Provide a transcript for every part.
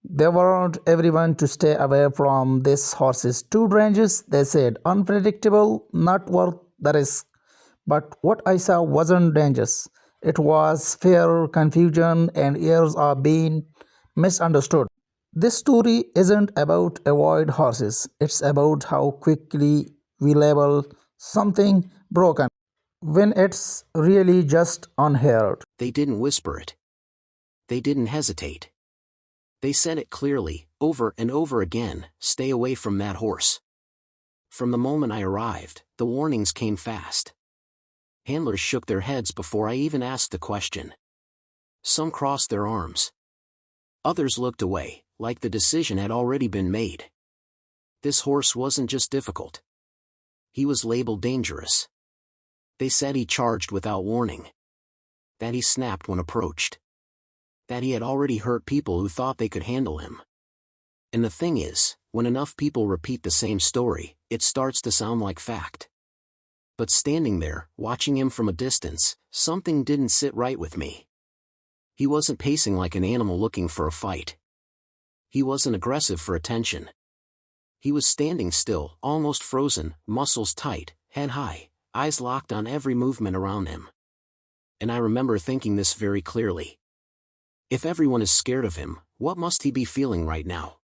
They warned everyone to stay away from this horse's too dangerous. They said unpredictable, not worth the risk. But what I saw wasn't dangerous. It was fear, confusion, and years of being misunderstood. This story isn't about avoid horses. It's about how quickly we label something broken when it's really just unheard. They didn't whisper it. They didn't hesitate. They said it clearly, over and over again, stay away from that horse. From the moment I arrived, the warnings came fast. Handlers shook their heads before I even asked the question. Some crossed their arms. Others looked away, like the decision had already been made. This horse wasn't just difficult. He was labeled dangerous. They said he charged without warning. That he snapped when approached. That he had already hurt people who thought they could handle him. And the thing is, when enough people repeat the same story, it starts to sound like fact. But standing there, watching him from a distance, something didn't sit right with me. He wasn't pacing like an animal looking for a fight. He wasn't aggressive for attention. He was standing still, almost frozen, muscles tight, head high, eyes locked on every movement around him. And I remember thinking this very clearly. If everyone is scared of him, what must he be feeling right now?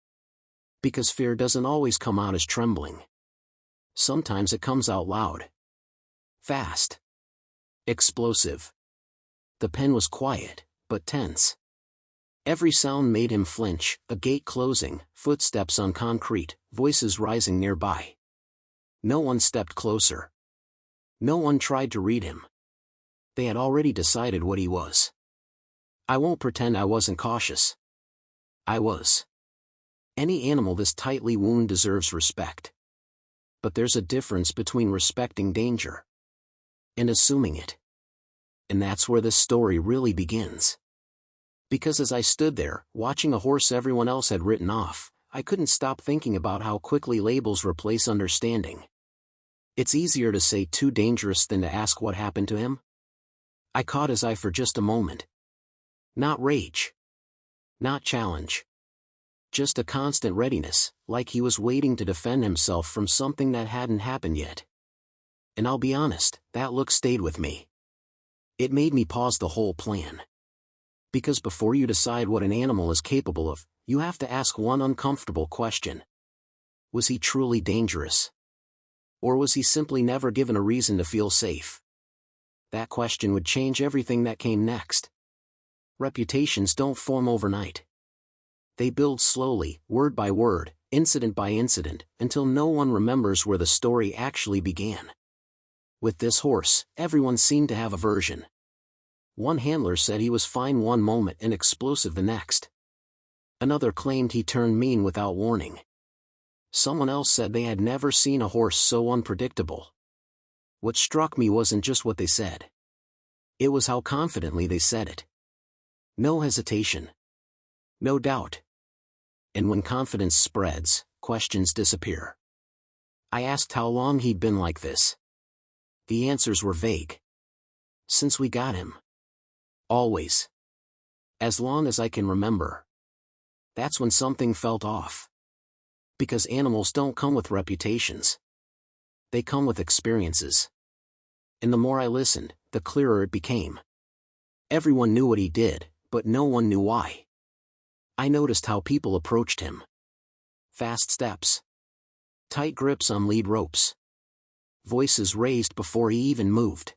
Because fear doesn't always come out as trembling. Sometimes it comes out loud. Fast. Explosive. The pen was quiet, but tense. Every sound made him flinch, a gate closing, footsteps on concrete, voices rising nearby. No one stepped closer. No one tried to read him. They had already decided what he was. I won't pretend I wasn't cautious. I was. Any animal this tightly wound deserves respect. But there's a difference between respecting danger and assuming it. And that's where this story really begins. Because as I stood there, watching a horse everyone else had written off, I couldn't stop thinking about how quickly labels replace understanding. It's easier to say too dangerous than to ask what happened to him. I caught his eye for just a moment. Not rage. Not challenge. Just a constant readiness, like he was waiting to defend himself from something that hadn't happened yet. And I'll be honest, that look stayed with me. It made me pause the whole plan. Because before you decide what an animal is capable of, you have to ask one uncomfortable question. Was he truly dangerous? Or was he simply never given a reason to feel safe? That question would change everything that came next. Reputations don't form overnight. They build slowly, word by word, incident by incident, until no one remembers where the story actually began. With this horse, everyone seemed to have a version. One handler said he was fine one moment and explosive the next. Another claimed he turned mean without warning. Someone else said they had never seen a horse so unpredictable. What struck me wasn't just what they said. It was how confidently they said it. No hesitation. No doubt. And when confidence spreads, questions disappear. I asked how long he'd been like this. The answers were vague. Since we got him. Always. As long as I can remember. That's when something felt off. Because animals don't come with reputations. They come with experiences. And the more I listened, the clearer it became. Everyone knew what he did, but no one knew why. I noticed how people approached him. Fast steps. Tight grips on lead ropes. Voices raised before he even moved.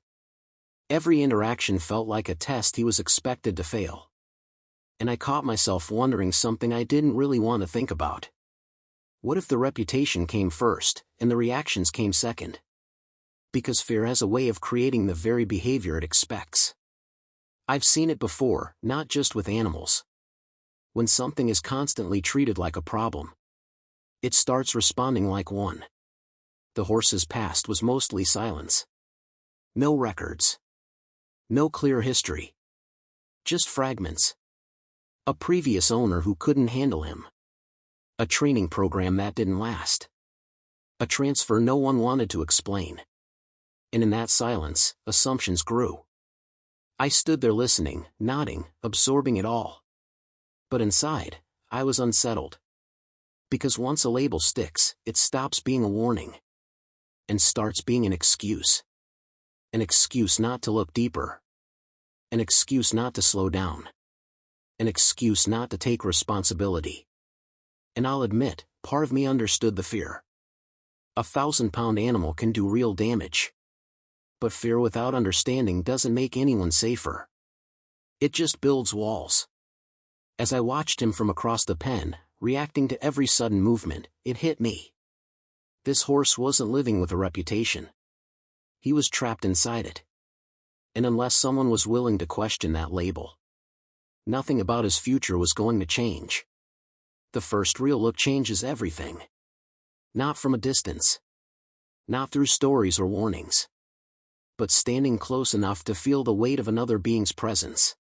Every interaction felt like a test he was expected to fail. And I caught myself wondering something I didn't really want to think about. What if the reputation came first, and the reactions came second? Because fear has a way of creating the very behavior it expects. I've seen it before, not just with animals. When something is constantly treated like a problem, it starts responding like one. The horse's past was mostly silence. No records. No clear history. Just fragments. A previous owner who couldn't handle him. A training program that didn't last. A transfer no one wanted to explain. And in that silence, assumptions grew. I stood there listening, nodding, absorbing it all. But inside, I was unsettled. Because once a label sticks, it stops being a warning and starts being an excuse. An excuse not to look deeper. An excuse not to slow down. An excuse not to take responsibility. And I'll admit, part of me understood the fear. A 1,000-pound animal can do real damage. But fear without understanding doesn't make anyone safer. It just builds walls. As I watched him from across the pen, reacting to every sudden movement, it hit me. This horse wasn't living with a reputation. He was trapped inside it. And unless someone was willing to question that label, nothing about his future was going to change. The first real look changes everything. Not from a distance. Not through stories or warnings. But standing close enough to feel the weight of another being's presence.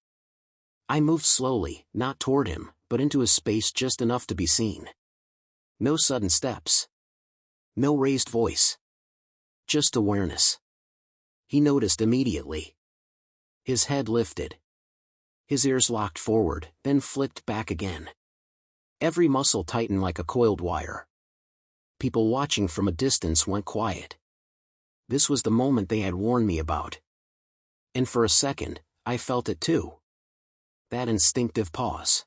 I moved slowly, not toward him, but into his space just enough to be seen. No sudden steps. No raised voice. Just awareness. He noticed immediately. His head lifted. His ears locked forward, then flicked back again. Every muscle tightened like a coiled wire. People watching from a distance went quiet. This was the moment they had warned me about. And for a second, I felt it too. That instinctive pause.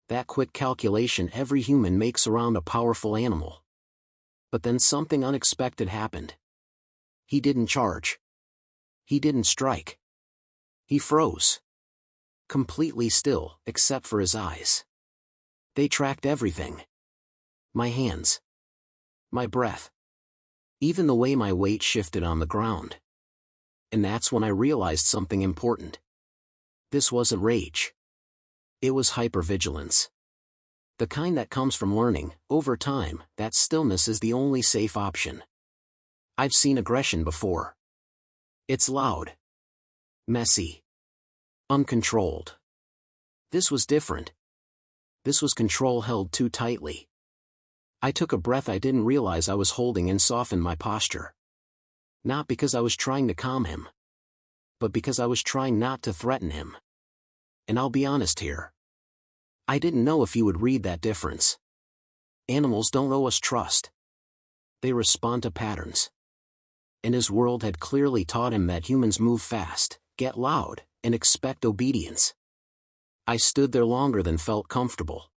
That quick calculation every human makes around a powerful animal. But then something unexpected happened. He didn't charge. He didn't strike. He froze. Completely still, except for his eyes. They tracked everything. My hands. My breath. Even the way my weight shifted on the ground. And that's when I realized something important. This wasn't rage. It was hypervigilance. The kind that comes from learning, over time, that stillness is the only safe option. I've seen aggression before. It's loud. Messy. Uncontrolled. This was different. This was control held too tightly. I took a breath I didn't realize I was holding and softened my posture. Not because I was trying to calm him, but because I was trying not to threaten him. And I'll be honest here. I didn't know if he would read that difference. Animals don't owe us trust. They respond to patterns. And his world had clearly taught him that humans move fast, get loud, and expect obedience. I stood there longer than felt comfortable.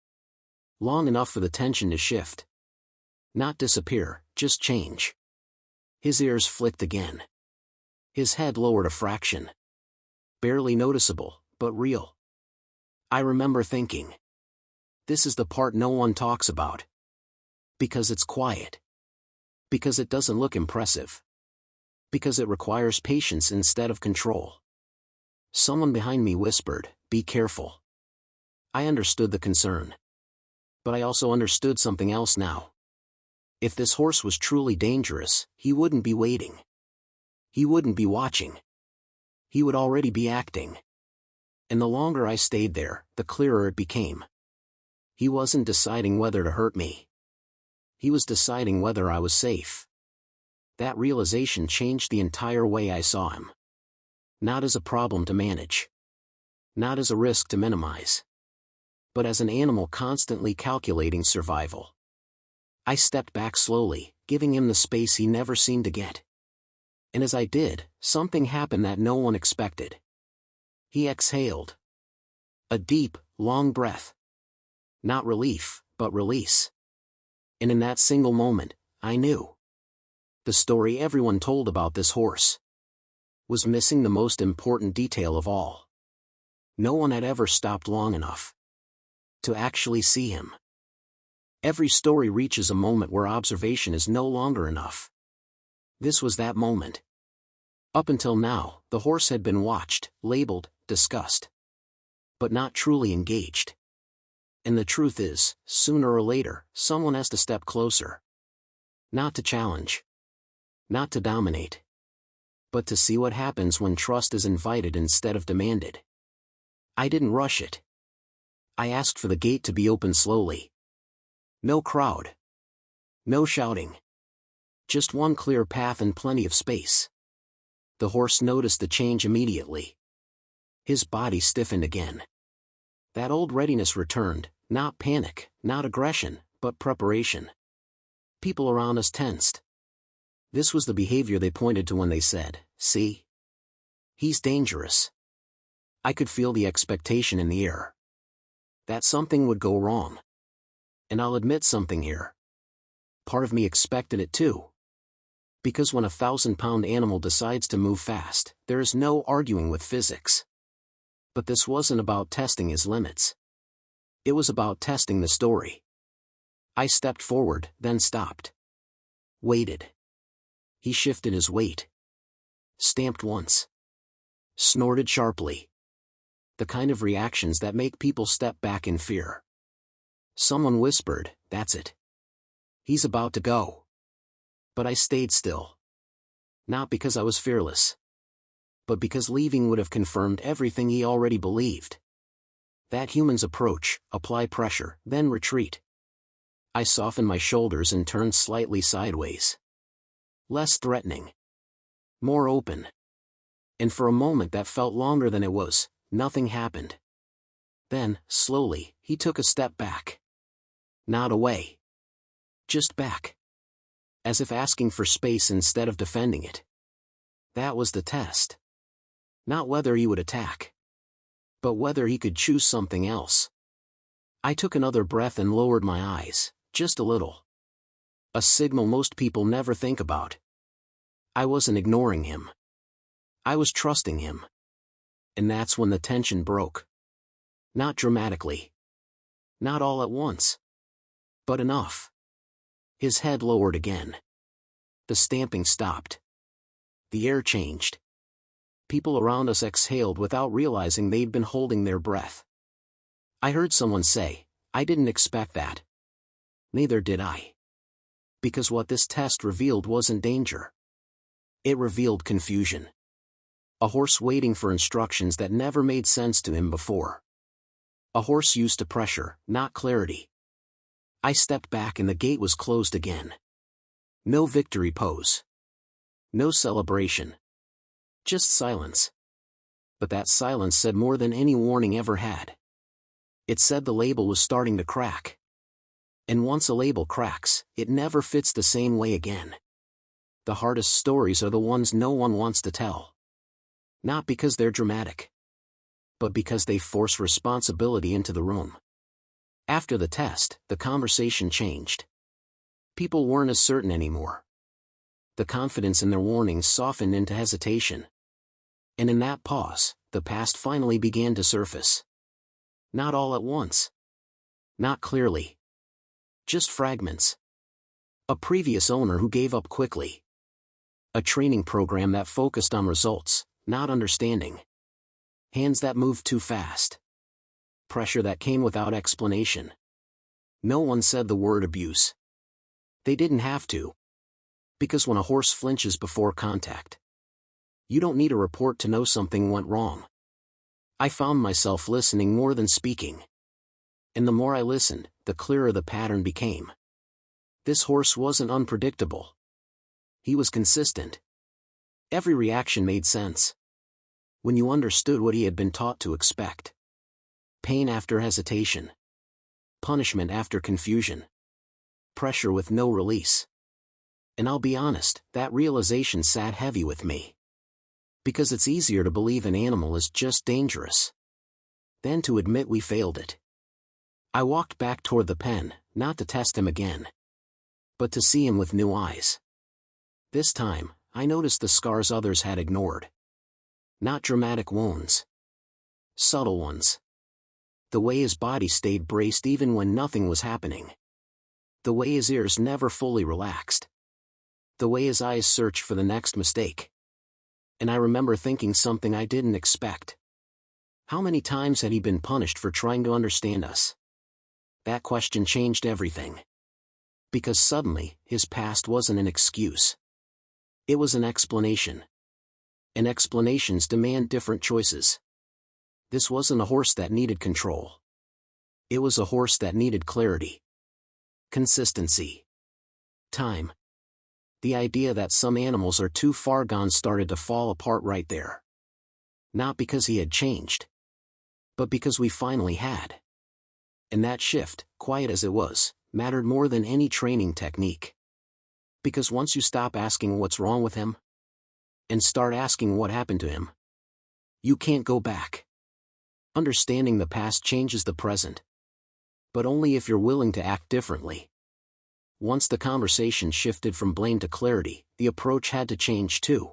Long enough for the tension to shift. Not disappear, just change. His ears flicked again. His head lowered a fraction. Barely noticeable, but real. I remember thinking. This is the part no one talks about. Because it's quiet. Because it doesn't look impressive. Because it requires patience instead of control. Someone behind me whispered, "Be careful." I understood the concern. But I also understood something else now. If this horse was truly dangerous, he wouldn't be waiting. He wouldn't be watching. He would already be acting. And the longer I stayed there, the clearer it became. He wasn't deciding whether to hurt me. He was deciding whether I was safe. That realization changed the entire way I saw him. Not as a problem to manage. Not as a risk to minimize. But as an animal constantly calculating survival. I stepped back slowly, giving him the space he never seemed to get. And as I did, something happened that no one expected. He exhaled. A deep, long breath. Not relief, but release. And in that single moment, I knew. The story everyone told about this horse was missing the most important detail of all. No one had ever stopped long enough to actually see him. Every story reaches a moment where observation is no longer enough. This was that moment. Up until now, the horse had been watched, labeled, discussed. But not truly engaged. And the truth is, sooner or later, someone has to step closer. Not to challenge. Not to dominate. But to see what happens when trust is invited instead of demanded. I didn't rush it. I asked for the gate to be opened slowly. No crowd. No shouting. Just one clear path and plenty of space. The horse noticed the change immediately. His body stiffened again. That old readiness returned, Not panic, not aggression, but preparation. People around us tensed. This was the behavior they pointed to when they said, "See? He's dangerous." I could feel the expectation in the air. That something would go wrong. And I'll admit something here. Part of me expected it too. Because when a 1,000-pound animal decides to move fast, there is no arguing with physics. But this wasn't about testing his limits. It was about testing the story. I stepped forward, then stopped. Waited. He shifted his weight. Stamped once. Snorted sharply. The kind of reactions that make people step back in fear. Someone whispered, "That's it. He's about to go." But I stayed still. Not because I was fearless. But because leaving would have confirmed everything he already believed. That human's approach: apply pressure, then retreat. I softened my shoulders and turned slightly sideways. Less threatening. More open. And for a moment that felt longer than it was, nothing happened. Then, slowly, he took a step back. Not away. Just back. As if asking for space instead of defending it. That was the test. Not whether he would attack. But whether he could choose something else. I took another breath and lowered my eyes, just a little. A signal most people never think about. I wasn't ignoring him. I was trusting him. And that's when the tension broke. Not dramatically. Not all at once. But enough. His head lowered again. The stamping stopped. The air changed. People around us exhaled without realizing they'd been holding their breath. I heard someone say, "I didn't expect that." Neither did I. Because what this test revealed wasn't danger. It revealed confusion. A horse waiting for instructions that never made sense to him before. A horse used to pressure, not clarity. I stepped back and the gate was closed again. No victory pose. No celebration. Just silence. But that silence said more than any warning ever had. It said the label was starting to crack. And once a label cracks, it never fits the same way again. The hardest stories are the ones no one wants to tell. Not because they're dramatic. But because they force responsibility into the room. After the test, the conversation changed. People weren't as certain anymore. The confidence in their warnings softened into hesitation. And in that pause, the past finally began to surface. Not all at once. Not clearly. Just fragments. A previous owner who gave up quickly. A training program that focused on results, not understanding. Hands that moved too fast. Pressure that came without explanation. No one said the word abuse. They didn't have to. Because when a horse flinches before contact, you don't need a report to know something went wrong. I found myself listening more than speaking. And the more I listened, the clearer the pattern became. This horse wasn't unpredictable. He was consistent. Every reaction made sense. When you understood what he had been taught to expect. Pain after hesitation. Punishment after confusion. Pressure with no release. And I'll be honest, that realization sat heavy with me. Because it's easier to believe an animal is just dangerous than to admit we failed it. I walked back toward the pen, not to test him again, but to see him with new eyes. This time, I noticed the scars others had ignored. Not dramatic wounds. Subtle ones. The way his body stayed braced even when nothing was happening. The way his ears never fully relaxed. The way his eyes searched for the next mistake. And I remember thinking something I didn't expect. How many times had he been punished for trying to understand us? That question changed everything. Because suddenly, his past wasn't an excuse. It was an explanation. And explanations demand different choices. This wasn't a horse that needed control. It was a horse that needed clarity. Consistency. Time. The idea that some animals are too far gone started to fall apart right there. Not because he had changed. But because we finally had. And that shift, quiet as it was, mattered more than any training technique. Because once you stop asking what's wrong with him, and start asking what happened to him, you can't go back. Understanding the past changes the present. But only if you're willing to act differently. Once the conversation shifted from blame to clarity, the approach had to change too.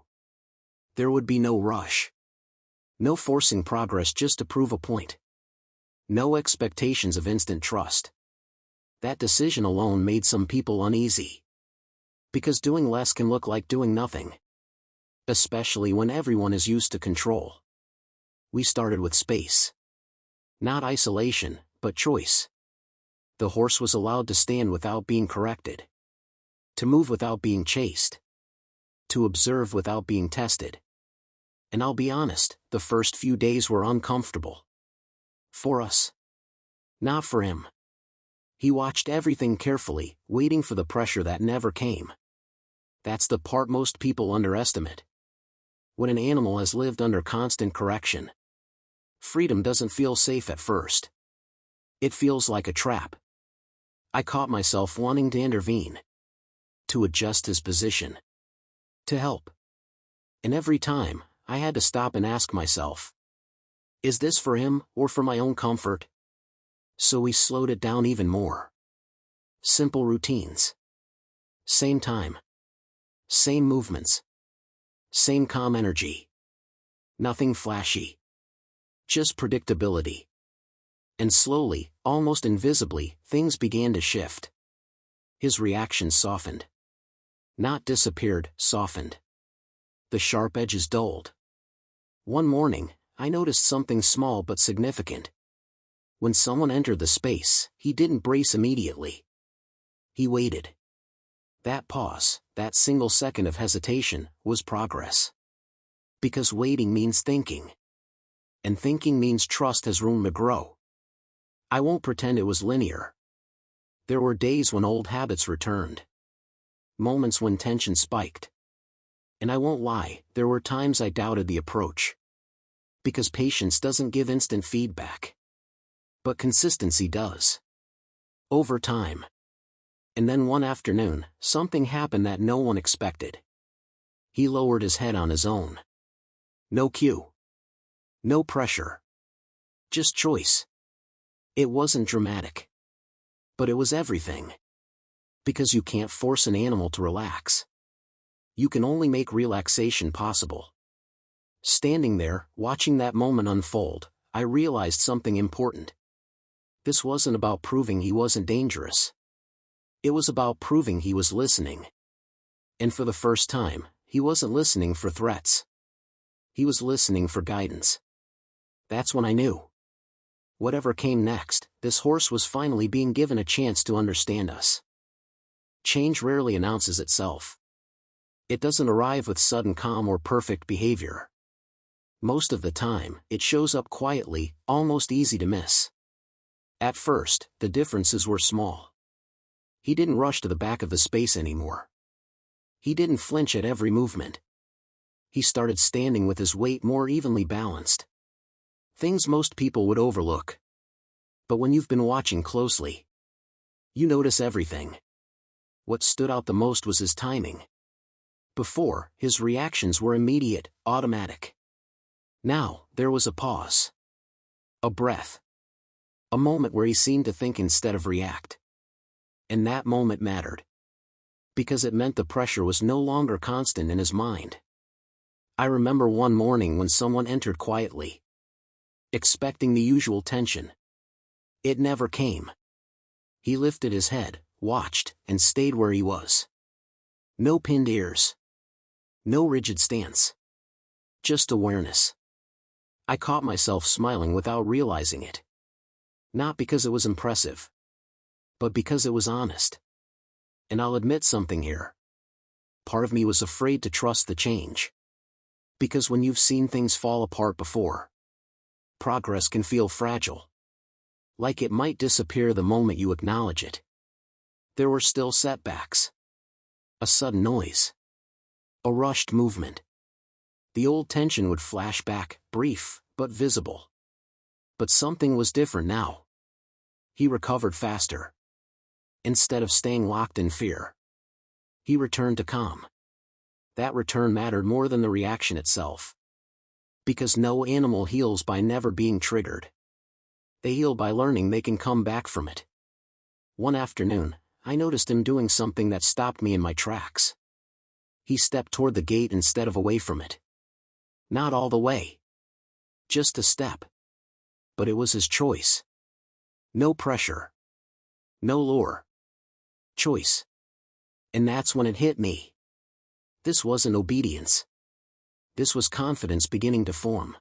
There would be no rush. No forcing progress just to prove a point. No expectations of instant trust. That decision alone made some people uneasy. Because doing less can look like doing nothing. Especially when everyone is used to control. We started with space. Not isolation, but choice. The horse was allowed to stand without being corrected. To move without being chased. To observe without being tested. And I'll be honest, the first few days were uncomfortable. For us. Not for him. He watched everything carefully, waiting for the pressure that never came. That's the part most people underestimate. When an animal has lived under constant correction, freedom doesn't feel safe at first. It feels like a trap. I caught myself wanting to intervene. To adjust his position. To help. And every time, I had to stop and ask myself, is this for him, or for my own comfort? So we slowed it down even more. Simple routines. Same time. Same movements. Same calm energy. Nothing flashy. Just predictability. And slowly, almost invisibly, things began to shift. His reactions softened. Not disappeared, softened. The sharp edges dulled. One morning, I noticed something small but significant. When someone entered the space, he didn't brace immediately. He waited. That pause, that single second of hesitation, was progress. Because waiting means thinking. And thinking means trust has room to grow. I won't pretend it was linear. There were days when old habits returned. Moments when tension spiked. And I won't lie, there were times I doubted the approach. Because patience doesn't give instant feedback. But consistency does. Over time. And then one afternoon, something happened that no one expected. He lowered his head on his own. No cue. No pressure. Just choice. It wasn't dramatic. But it was everything. Because you can't force an animal to relax. You can only make relaxation possible. Standing there, watching that moment unfold, I realized something important. This wasn't about proving he wasn't dangerous. It was about proving he was listening. And for the first time, he wasn't listening for threats. He was listening for guidance. That's when I knew. Whatever came next, this horse was finally being given a chance to understand us. Change rarely announces itself. It doesn't arrive with sudden calm or perfect behavior. Most of the time, it shows up quietly, almost easy to miss. At first, the differences were small. He didn't rush to the back of the space anymore. He didn't flinch at every movement. He started standing with his weight more evenly balanced. Things most people would overlook. But when you've been watching closely, you notice everything. What stood out the most was his timing. Before, his reactions were immediate, automatic. Now, there was a pause. A breath. A moment where he seemed to think instead of react. And that moment mattered. Because it meant the pressure was no longer constant in his mind. I remember one morning when someone entered quietly. Expecting the usual tension. It never came. He lifted his head, watched, and stayed where he was. No pinned ears. No rigid stance. Just awareness. I caught myself smiling without realizing it. Not because it was impressive. But because it was honest. And I'll admit something here. Part of me was afraid to trust the change. Because when you've seen things fall apart before, progress can feel fragile. Like it might disappear the moment you acknowledge it. There were still setbacks. A sudden noise. A rushed movement. The old tension would flash back, brief, but visible. But something was different now. He recovered faster. Instead of staying locked in fear, he returned to calm. That return mattered more than the reaction itself. Because no animal heals by never being triggered. They heal by learning they can come back from it. One afternoon, I noticed him doing something that stopped me in my tracks. He stepped toward the gate instead of away from it. Not all the way. Just a step. But it was his choice. No pressure. No lure. Choice. And that's when it hit me. This wasn't obedience. This was confidence beginning to form.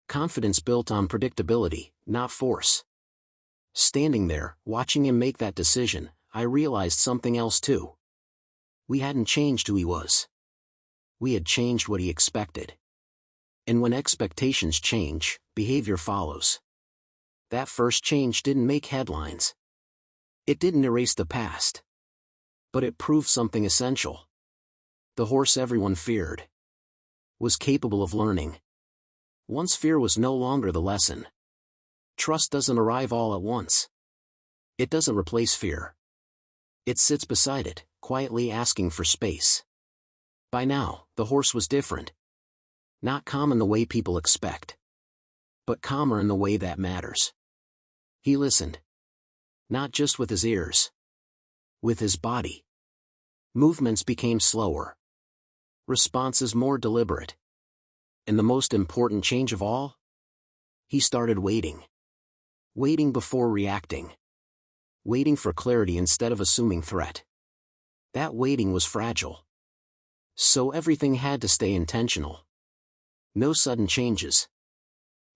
Confidence built on predictability, not force. Standing there, watching him make that decision, I realized something else too. We hadn't changed who he was. We had changed what he expected. And when expectations change, behavior follows. That first change didn't make headlines. It didn't erase the past. But it proved something essential. The horse everyone feared was capable of learning. Once fear was no longer the lesson. Trust doesn't arrive all at once. It doesn't replace fear. It sits beside it, quietly asking for space. By now, the horse was different. Not calm in the way people expect. But calmer in the way that matters. He listened. Not just with his ears. With his body. Movements became slower. Responses more deliberate. And the most important change of all? He started waiting. Waiting before reacting. Waiting for clarity instead of assuming threat. That waiting was fragile. So everything had to stay intentional. No sudden changes.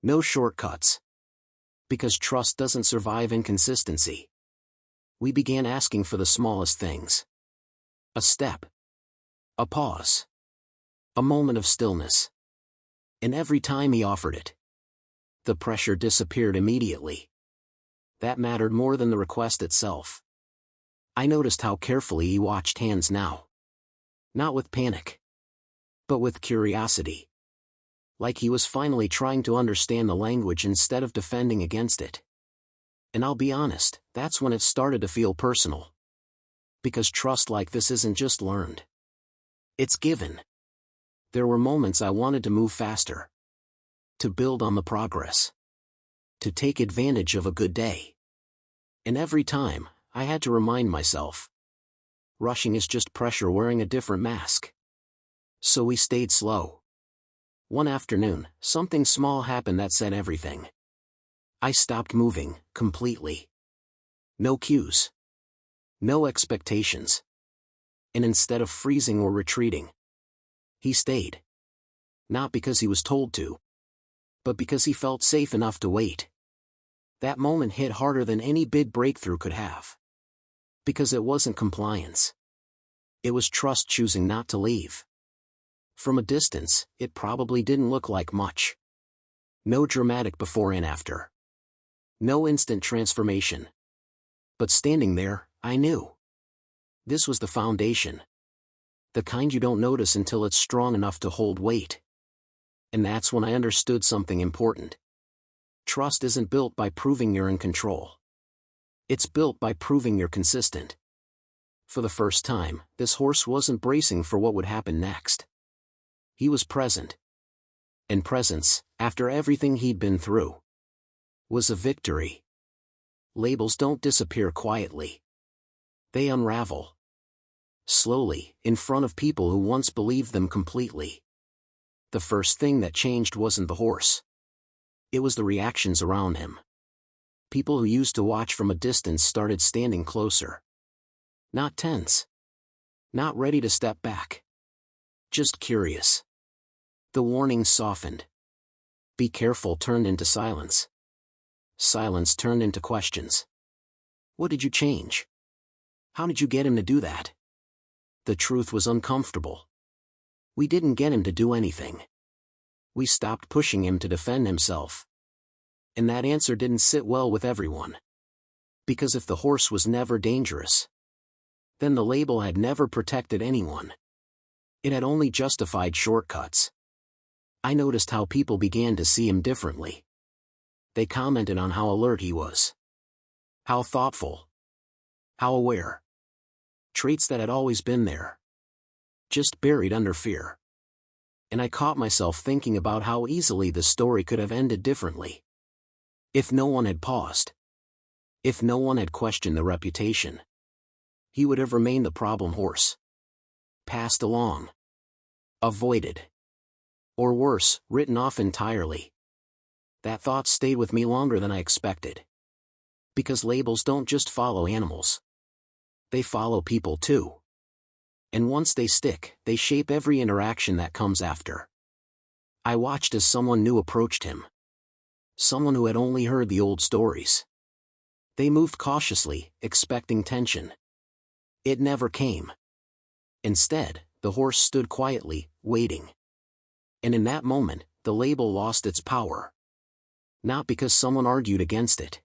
No shortcuts. Because trust doesn't survive inconsistency. We began asking for the smallest things. A step. A pause. A moment of stillness. And every time he offered it, the pressure disappeared immediately. That mattered more than the request itself. I noticed how carefully he watched hands now. Not with panic. But with curiosity. Like he was finally trying to understand the language instead of defending against it. And I'll be honest, that's when it started to feel personal. Because trust like this isn't just learned. It's given. There were moments I wanted to move faster. To build on the progress. To take advantage of a good day. And every time, I had to remind myself. Rushing is just pressure wearing a different mask. So we stayed slow. One afternoon, something small happened that said everything. I stopped moving, completely. No cues. No expectations. And instead of freezing or retreating, he stayed. Not because he was told to, but because he felt safe enough to wait. That moment hit harder than any big breakthrough could have. Because it wasn't compliance. It was trust choosing not to leave. From a distance, it probably didn't look like much. No dramatic before and after. No instant transformation. But standing there, I knew. This was the foundation. The kind you don't notice until it's strong enough to hold weight. And that's when I understood something important. Trust isn't built by proving you're in control. It's built by proving you're consistent. For the first time, this horse wasn't bracing for what would happen next. He was present. And presence, after everything he'd been through, was a victory. Labels don't disappear quietly. They unravel. Slowly, in front of people who once believed them completely. The first thing that changed wasn't the horse. It was the reactions around him. People who used to watch from a distance started standing closer. Not tense. Not ready to step back. Just curious. The warning softened. Be careful turned into silence. Silence turned into questions. What did you change? How did you get him to do that? The truth was uncomfortable. We didn't get him to do anything. We stopped pushing him to defend himself. And that answer didn't sit well with everyone. Because if the horse was never dangerous, then the label had never protected anyone. It had only justified shortcuts. I noticed how people began to see him differently. They commented on how alert he was. how thoughtful, how aware. Traits that had always been there, just buried under fear. And I caught myself thinking about how easily the story could have ended differently. If no one had paused. If no one had questioned the reputation. He would have remained the problem horse. Passed along. Avoided. Or worse, written off entirely. That thought stayed with me longer than I expected. Because labels don't just follow animals. They follow people too. And once they stick, they shape every interaction that comes after. I watched as someone new approached him. Someone who had only heard the old stories. They moved cautiously, expecting tension. It never came. Instead, the horse stood quietly, waiting. And in that moment, the label lost its power. Not because someone argued against it,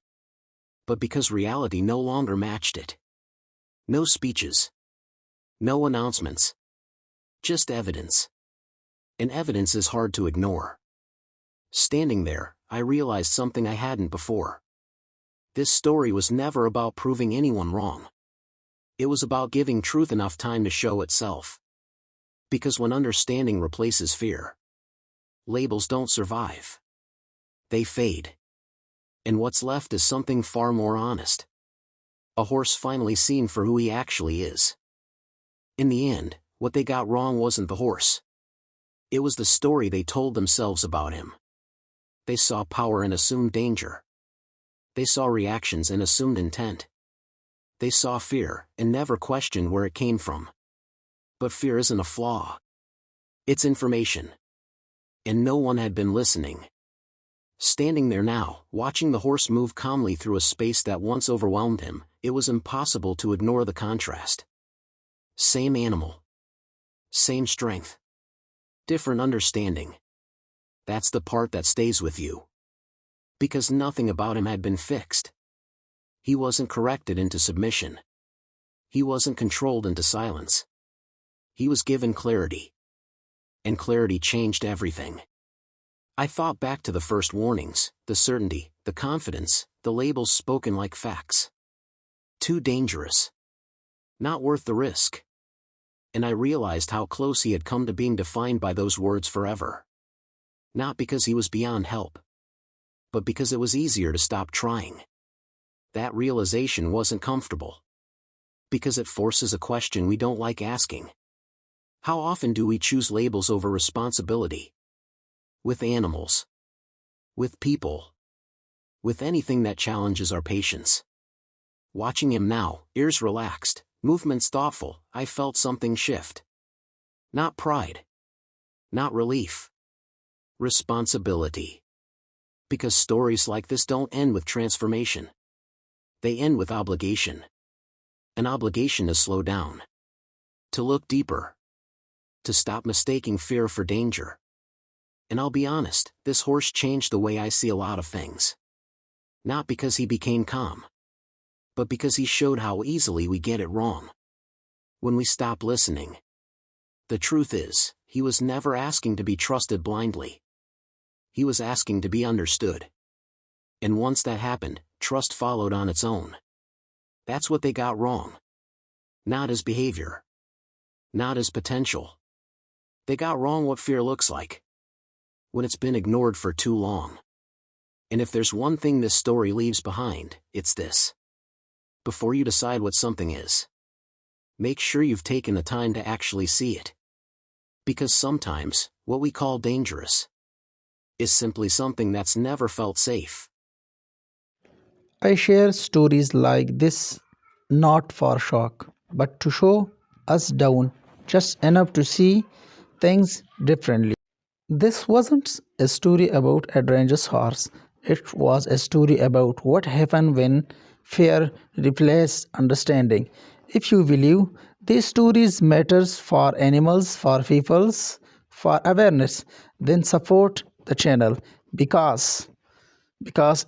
but because reality no longer matched it. No speeches. No announcements. Just evidence. And evidence is hard to ignore. Standing there, I realized something I hadn't before. This story was never about proving anyone wrong. It was about giving truth enough time to show itself. Because when understanding replaces fear, labels don't survive. They fade. And what's left is something far more honest. A horse finally seen for who he actually is. In the end, what they got wrong wasn't the horse. It was the story they told themselves about him. They saw power and assumed danger. They saw reactions and assumed intent. They saw fear and never questioned where it came from. But fear isn't a flaw. It's information. And no one had been listening. Standing there now, watching the horse move calmly through a space that once overwhelmed him, it was impossible to ignore the contrast. Same animal. Same strength. Different understanding. That's the part that stays with you. Because nothing about him had been fixed. He wasn't corrected into submission. He wasn't controlled into silence. He was given clarity. And clarity changed everything. I thought back to the first warnings, the certainty, the confidence, the labels spoken like facts. Too dangerous. Not worth the risk. And I realized how close he had come to being defined by those words forever. Not because he was beyond help, but because it was easier to stop trying. That realization wasn't comfortable. Because it forces a question we don't like asking. How often do we choose labels over responsibility? With animals. With people. With anything that challenges our patience. Watching him now, ears relaxed, movements thoughtful, I felt something shift. Not pride. Not relief. Responsibility. Because stories like this don't end with transformation. They end with obligation. An obligation to slow down. To look deeper. To stop mistaking fear for danger. And I'll be honest, this horse changed the way I see a lot of things. Not because he became calm. But because he showed how easily we get it wrong. When we stop listening. The truth is, he was never asking to be trusted blindly. He was asking to be understood. And once that happened, trust followed on its own. That's what they got wrong. Not his behavior. Not his potential. They got wrong what fear looks like. When it's been ignored for too long. And if there's one thing this story leaves behind, it's this. Before you decide what something is, make sure you've taken the time to actually see it. Because sometimes, what we call dangerous is simply something that's never felt safe. I share stories like this not for shock, but to show us down just enough to see things differently. This wasn't a story about a dangerous horse. It was a story about what happened when fear replaced understanding. If you believe these stories matters for animals, for peoples, for awareness, then support the channel because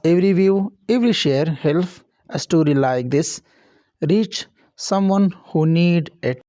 every view, every share helps a story like this reach someone who need it.